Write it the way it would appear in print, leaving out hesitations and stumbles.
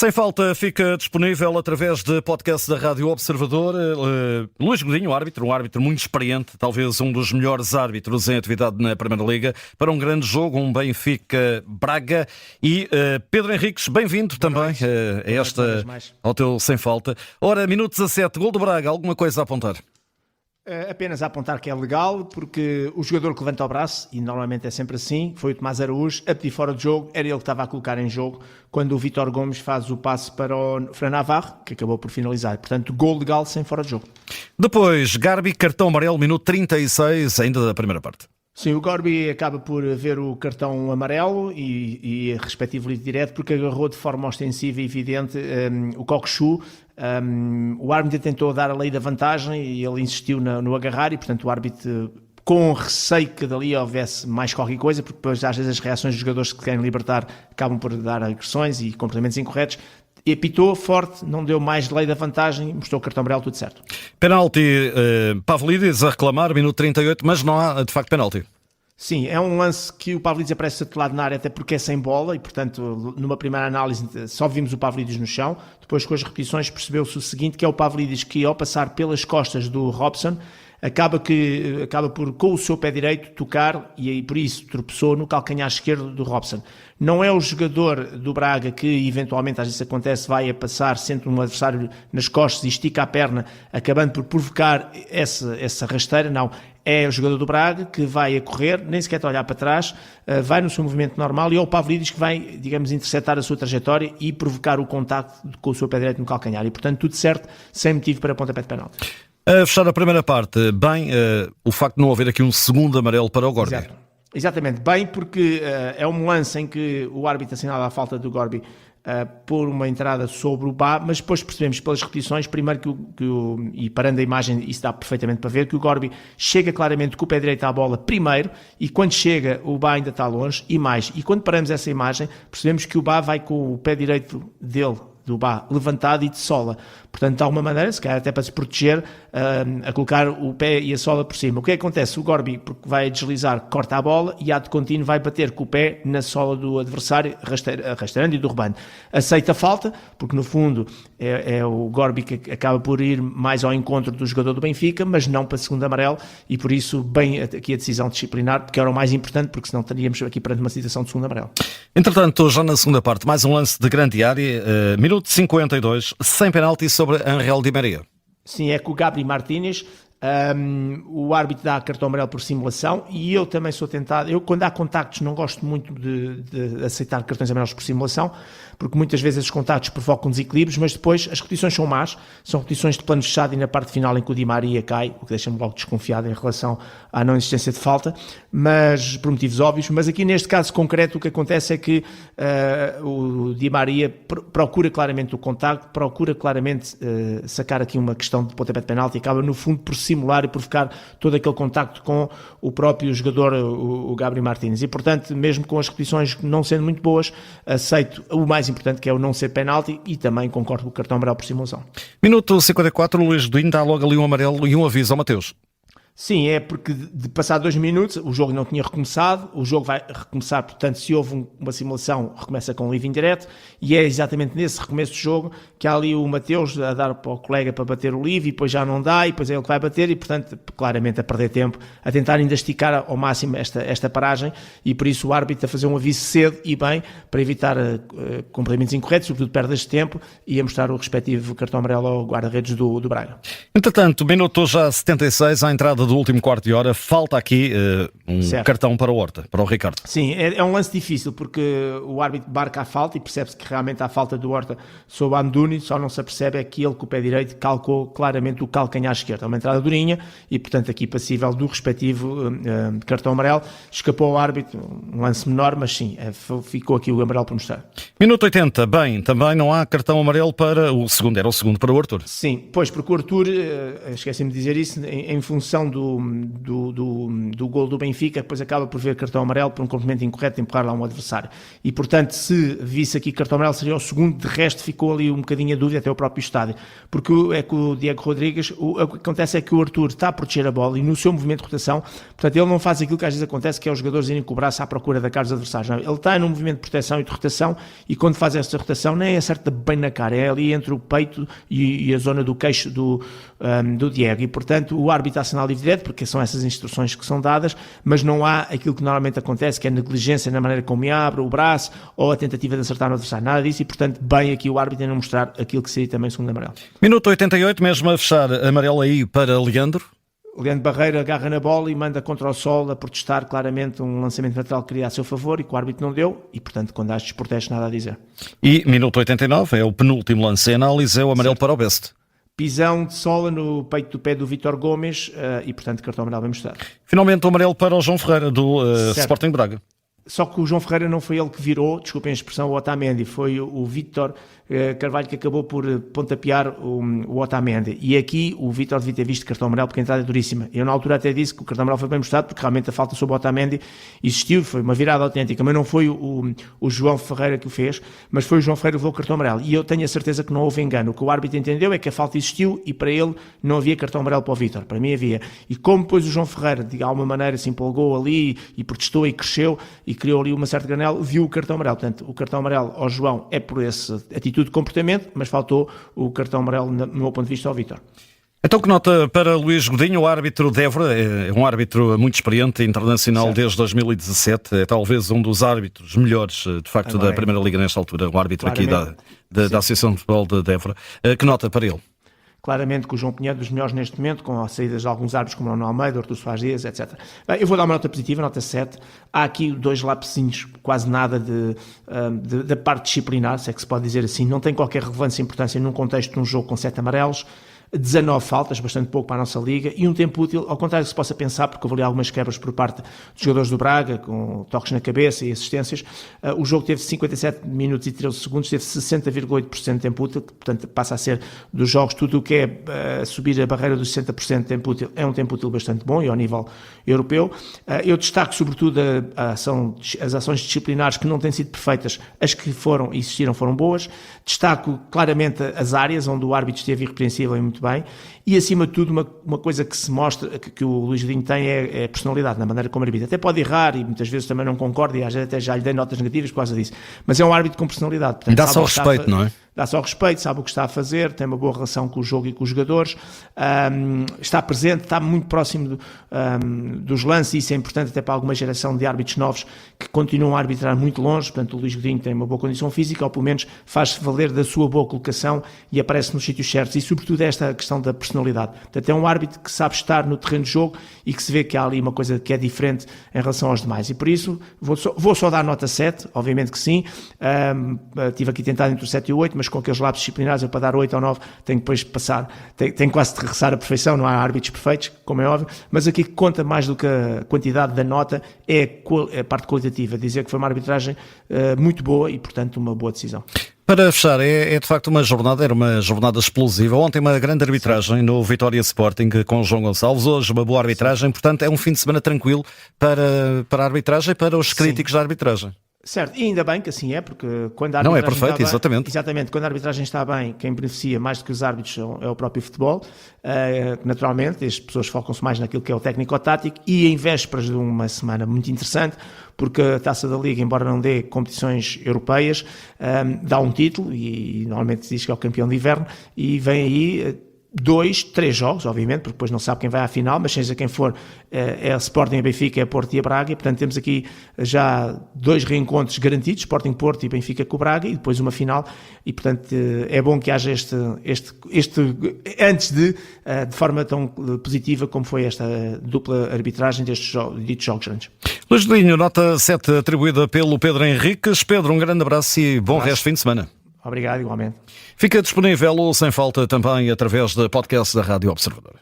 Sem falta fica disponível através de podcast da Rádio Observador. Luís Godinho, árbitro, um árbitro muito experiente, talvez um dos melhores árbitros em atividade na Primeira Liga, para um grande jogo, um Benfica-Braga. E Pedro Henriques, bem-vindo também ao teu Sem Falta. Ora, minuto 17, gol do Braga, alguma coisa a apontar? Apenas a apontar que é legal, porque o jogador que levanta o braço, e normalmente é sempre assim, foi o Tomás Araújo, a pedir fora de jogo, era ele que estava a colocar em jogo, quando o Vítor Gomes faz o passe para o Fran Navarro, que acabou por finalizar. Portanto, gol legal sem fora de jogo. Depois, Garbi, cartão amarelo, minuto 36, ainda da primeira parte. Sim, o Garbi acaba por ver o cartão amarelo e respectivo livre direto, porque agarrou de forma ostensiva e evidente o Cockchu. O árbitro tentou dar a lei da vantagem e ele insistiu no agarrar e, portanto, o árbitro, com receio que dali houvesse mais qualquer coisa, porque depois às vezes as reações dos jogadores que querem libertar acabam por dar agressões e comportamentos incorretos, e apitou forte, não deu mais lei da vantagem, mostrou o cartão amarelo, tudo certo. Penalti, Pavlidis a reclamar, minuto 38, mas não há de facto penalti. Sim, é um lance que o Pavlidis aparece do lado na área até porque é sem bola e, portanto, numa primeira análise só vimos o Pavlidis no chão. Depois, com as repetições, percebeu-se o seguinte, que é o Pavlidis que, ao passar pelas costas do Robson, acaba por, com o seu pé direito, tocar e aí, por isso, tropeçou no calcanhar esquerdo do Robson. Não é o jogador do Braga que, eventualmente, às vezes acontece, vai a passar, sente um adversário nas costas e estica a perna, acabando por provocar essa rasteira, não. É o jogador do Braga que vai a correr, nem sequer a olhar para trás, vai no seu movimento normal e é o Pavlidis que vai, digamos, interceptar a sua trajetória e provocar o contacto com o seu pé direito no calcanhar. E, portanto, tudo certo, sem motivo para pontapé de penalti. A fechar a primeira parte, bem, o facto de não haver aqui um segundo amarelo para o Gorbi. Exatamente, bem, porque é um lance em que o árbitro assinala a falta do Gorbi por uma entrada sobre o Bá, mas depois percebemos pelas repetições, primeiro e parando a imagem, isso dá perfeitamente para ver, que o Gorbi chega claramente com o pé direito à bola primeiro, e quando chega o Bá ainda está longe, e mais, e quando paramos essa imagem, percebemos que o Bá vai com o pé direito dele, do Bá, levantado e de sola. Portanto, de alguma maneira, se calhar até para se proteger, a colocar o pé e a sola por cima. O que acontece? O Gorbi, porque vai deslizar, corta a bola e, de contínuo, vai bater com o pé na sola do adversário, rasteirando e derrubando. Aceita a falta, porque no fundo é o Gorbi que acaba por ir mais ao encontro do jogador do Benfica, mas não para segundo amarelo, e por isso, bem aqui a decisão disciplinar, porque era o mais importante, porque senão estaríamos aqui perante uma situação de segundo amarelo. Entretanto, já na segunda parte, mais um lance de grande área, minuto 52, sem penalti sobre Ángel Di Maria. Sim, é com o Gabriel Martínez. O árbitro dá cartão amarelo por simulação e eu também sou tentado, eu quando há contactos não gosto muito de aceitar cartões amarelos por simulação, porque muitas vezes esses contactos provocam desequilíbrios, mas depois as repetições são más, são repetições de plano fechado e na parte final em que o Di Maria cai, o que deixa-me logo desconfiado em relação à não existência de falta, mas por motivos óbvios. Mas aqui neste caso concreto o que acontece é que o Di Maria procura claramente o contacto, procura claramente sacar aqui uma questão de pontapé de penalti e acaba no fundo por simular e provocar todo aquele contacto com o próprio jogador, o Gabriel Martínez. E, portanto, mesmo com as repetições não sendo muito boas, aceito o mais importante, que é o não ser penalti, e também concordo com o cartão amarelo por simulação. Minuto 54, o Luís Godinho dá logo ali um amarelo e um aviso ao Mateus. Sim, é porque de passar 2 minutos o jogo não tinha recomeçado, o jogo vai recomeçar, portanto, se houve uma simulação, recomeça com um livre indireto, e é exatamente nesse recomeço do jogo que há ali o Mateus a dar para o colega para bater o livre, e depois já não dá, e depois é ele que vai bater, e portanto, claramente a perder tempo, a tentar ainda esticar ao máximo esta paragem, e por isso o árbitro a fazer um aviso cedo e bem, para evitar comportamentos incorretos, sobretudo perdas de tempo, e a mostrar o respectivo cartão amarelo ao guarda-redes do Braga. Entretanto, minuto já 76, à entrada do último quarto de hora, falta aqui cartão para o Horta, para o Ricardo. Sim, é um lance difícil, porque o árbitro marca a falta e percebe-se que realmente há falta do Horta sobre o Amdouni, só não se apercebe é que ele com o pé direito calcou claramente o calcanhar esquerdo. É uma entrada durinha e, portanto, aqui passível do respectivo cartão amarelo. Escapou ao árbitro, um lance menor, mas sim, ficou aqui o amarelo por mostrar. Minuto 80, bem, também não há cartão amarelo para o segundo, era o segundo para o Arthur. Sim, pois, porque o Arthur, esqueci-me de dizer isso, em função do gol do Benfica, depois acaba por ver cartão amarelo por um complemento incorreto de empurrar lá um adversário. E, portanto, se visse aqui cartão amarelo, seria o segundo. De resto, ficou ali um bocadinho a dúvida até o próprio estádio. Porque é que o Diego Rodrigues, o que acontece é que o Arthur está a proteger a bola e no seu movimento de rotação, portanto, ele não faz aquilo que às vezes acontece, que é os jogadores irem com o braço à procura da cara dos adversários. Não, ele está num movimento de proteção e de rotação, e quando faz essa rotação, nem acerta bem na cara, é ali entre o peito e a zona do queixo do Diego. E, portanto, o árbitro dá sinal livre direto, porque são essas instruções que são dadas, mas não há aquilo que normalmente acontece, que é a negligência na maneira como me abre o braço ou a tentativa de acertar no adversário. Nada disso, e, portanto, bem aqui o árbitro em não mostrar aquilo que seria também segundo amarelo. Minuto 88, mesmo a fechar, amarelo aí para Leandro. Leandro Barreiro agarra na bola e manda contra o sol a protestar claramente um lançamento lateral que queria a seu favor e que o árbitro não deu, e, portanto, quando há estes protestos, nada a dizer. E minuto 89, é o penúltimo lance em análise, é o amarelo para o Best. Pisão de sola no peito do pé do Vítor Gomes e, portanto, cartão amarelo bem mostrado. Finalmente o amarelo para o João Ferreira, do Sporting Braga. Só que o João Ferreira não foi ele que virou, desculpem a expressão, o Otamendi, foi o Vítor Carvalho que acabou por pontapear o Otamendi. E aqui o Vítor devia ter visto cartão amarelo porque a entrada é duríssima. Eu na altura até disse que o cartão amarelo foi bem mostrado porque realmente a falta sobre o Otamendi existiu, foi uma virada autêntica, mas não foi o João Ferreira que o fez, mas foi o João Ferreira que levou o cartão amarelo. E eu tenho a certeza que não houve engano. O que o árbitro entendeu é que a falta existiu e para ele não havia cartão amarelo para o Vítor. Para mim havia. E como depois o João Ferreira, de alguma maneira, se empolgou ali e protestou e cresceu e criou ali uma certa granela, viu o cartão amarelo. Portanto, o cartão amarelo ao João é por essa atitude de comportamento, mas faltou o cartão amarelo, no meu ponto de vista, ao Vítor. Então, que nota para Luís Godinho, o árbitro de Évora, é um árbitro muito experiente, internacional, certo, desde 2017, é talvez um dos árbitros melhores, de facto, agora da Primeira Liga nesta altura, um árbitro claramente aqui da Associação de Futebol de Évora. Que nota para ele? Claramente que o João Pinheiro é dos melhores neste momento, com as saídas de alguns árbitros como o Manuel Almeida, Artur Soares Dias, etc. Eu vou dar uma nota positiva, nota 7. Há aqui 2 lapezinhos, quase nada da parte disciplinar, se é que se pode dizer assim. Não tem qualquer relevância e importância num contexto de um jogo com 7 amarelos. 19 faltas, bastante pouco para a nossa liga, e um tempo útil, ao contrário do que se possa pensar, porque houve ali algumas quebras por parte dos jogadores do Braga, com toques na cabeça e assistências. O jogo teve 57 minutos e 13 segundos, teve 60,8% de tempo útil, que, portanto, passa a ser dos jogos, tudo o que é subir a barreira dos 60% de tempo útil, é um tempo útil bastante bom e ao nível europeu. Eu destaco sobretudo as ações disciplinares que não têm sido perfeitas, as que existiram foram boas. Destaco claramente as áreas onde o árbitro esteve irrepreensível e muito bem, e acima de tudo uma coisa que se mostra, que o Luís Godinho tem é a personalidade, na maneira como arbitra. Até pode errar e muitas vezes também não concorda e às vezes até já lhe dei notas negativas por causa disso, mas é um árbitro com personalidade. Portanto, dá só respeito, não é? Dá só respeito, sabe o que está a fazer, tem uma boa relação com o jogo e com os jogadores, está presente, está muito próximo dos lances, e isso é importante até para alguma geração de árbitros novos que continuam a arbitrar muito longe. Portanto, o Luís Godinho tem uma boa condição física, ou pelo menos faz-se valer da sua boa colocação e aparece nos sítios certos, e sobretudo esta questão da personalidade. Portanto, é um árbitro que sabe estar no terreno de jogo e que se vê que há ali uma coisa que é diferente em relação aos demais, e por isso vou só dar nota 7, obviamente que sim. Tive aqui tentado entre o 7 e o 8, mas com aqueles lápis disciplinares, eu para dar 8 ou 9 tenho que depois passar, tenho quase de regressar à perfeição. Não há árbitros perfeitos, como é óbvio, mas aqui que conta mais do que a quantidade da nota é a parte qualitativa, dizer que foi uma arbitragem muito boa e, portanto, uma boa decisão. Para fechar, é de facto era uma jornada explosiva. Ontem uma grande arbitragem no Vitória Sporting com o João Gonçalves, hoje uma boa arbitragem, portanto é um fim de semana tranquilo para a arbitragem e para os críticos da arbitragem. Certo, e ainda bem que assim é, porque quando a arbitragem não é perfeito, está exatamente. Bem, exatamente, quando a arbitragem está bem, quem beneficia mais do que os árbitros é o próprio futebol. Naturalmente, as pessoas focam-se mais naquilo que é o técnico-tático, e em vésperas de uma semana muito interessante, porque a Taça da Liga, embora não dê competições europeias, dá um título, e normalmente se diz que é o campeão de inverno, e vem aí 2, 3 jogos, obviamente, porque depois não sabe quem vai à final, mas seja quem for, é a Sporting, a Benfica, é a Porto e a Braga, e portanto temos aqui já 2 reencontros garantidos, Sporting Porto e Benfica com o Braga, e depois uma final, e portanto é bom que haja este antes de forma tão positiva como foi esta dupla arbitragem destes ditos jogos grandes. Luís Godinho, nota 7 atribuída pelo Pedro Henriques. Pedro, um grande abraço e bom resto de fim de semana. Obrigado, igualmente. Fica disponível ou sem falta também através da podcast da Rádio Observador.